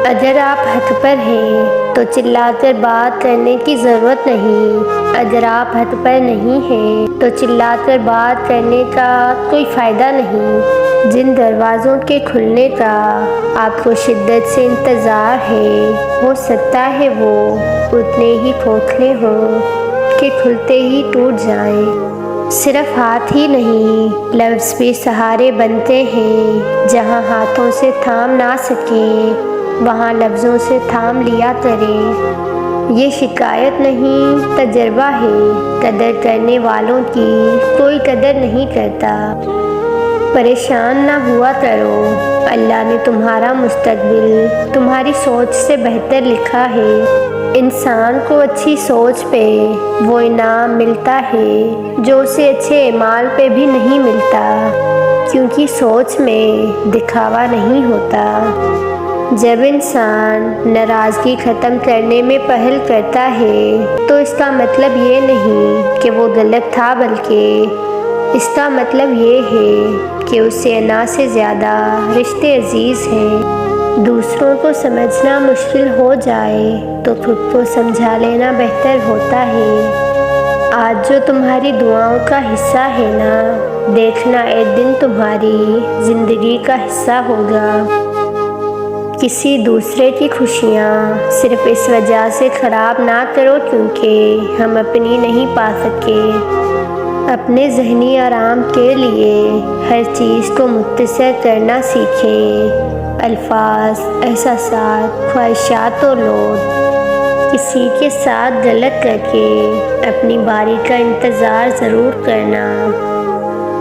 اگر آپ حق پر ہیں تو چلا کر بات کرنے کی ضرورت نہیں، اگر آپ حق پر نہیں ہیں تو چلا کر بات کرنے کا کوئی فائدہ نہیں۔ جن دروازوں کے کھلنے کا آپ کو شدت سے انتظار ہے، ہو سکتا ہے وہ اتنے ہی کھوکھلے ہوں کہ کھلتے ہی ٹوٹ جائیں۔ صرف ہاتھ ہی نہیں، لفظ بھی سہارے بنتے ہیں۔ جہاں ہاتھوں سے تھام نہ سکیں وہاں لفظوں سے تھام لیا کریں۔ یہ شکایت نہیں، تجربہ ہے۔ قدر کرنے والوں کی کوئی قدر نہیں کرتا۔ پریشان نہ ہوا کرو، اللہ نے تمہارا مستقبل تمہاری سوچ سے بہتر لکھا ہے۔ انسان کو اچھی سوچ پہ وہ انعام ملتا ہے جو اسے اچھے اعمال پہ بھی نہیں ملتا، کیونکہ سوچ میں دکھاوا نہیں ہوتا۔ جب انسان ناراضگی ختم کرنے میں پہل کرتا ہے تو اس کا مطلب یہ نہیں کہ وہ غلط تھا، بلکہ اس کا مطلب یہ ہے کہ اسے انا سے زیادہ رشتے عزیز ہیں۔ دوسروں کو سمجھنا مشکل ہو جائے تو خود کو سمجھا لینا بہتر ہوتا ہے۔ آج جو تمہاری دعاؤں کا حصہ ہے نا، دیکھنا ایک دن تمہاری زندگی کا حصہ ہوگا۔ کسی دوسرے کی خوشیاں صرف اس وجہ سے خراب نہ کرو کیونکہ ہم اپنی نہیں پا سکے۔ اپنے ذہنی آرام کے لیے ہر چیز کو مختصر کرنا سیکھیں۔ الفاظ، احساسات، خواہشات اور لوگ کسی کے ساتھ غلط کر کے اپنی باری کا انتظار ضرور کرنا۔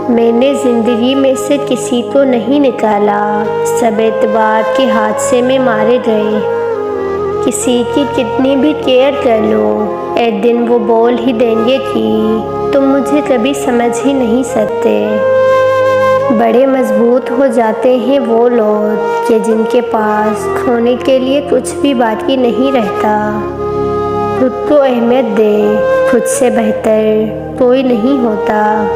میں نے زندگی میں سے کسی کو نہیں نکالا، سب اعتبار کے حادثے میں مارے گئے۔ کسی کی کتنی بھی کیئر کر لو، ایک دن وہ بول ہی دیں گے کہ تم مجھے کبھی سمجھ ہی نہیں سکتے۔ بڑے مضبوط ہو جاتے ہیں وہ لوگ کہ جن کے پاس کھونے کے لیے کچھ بھی باقی نہیں رہتا۔ خود کو اہمیت دیں، خود سے بہتر کوئی نہیں ہوتا۔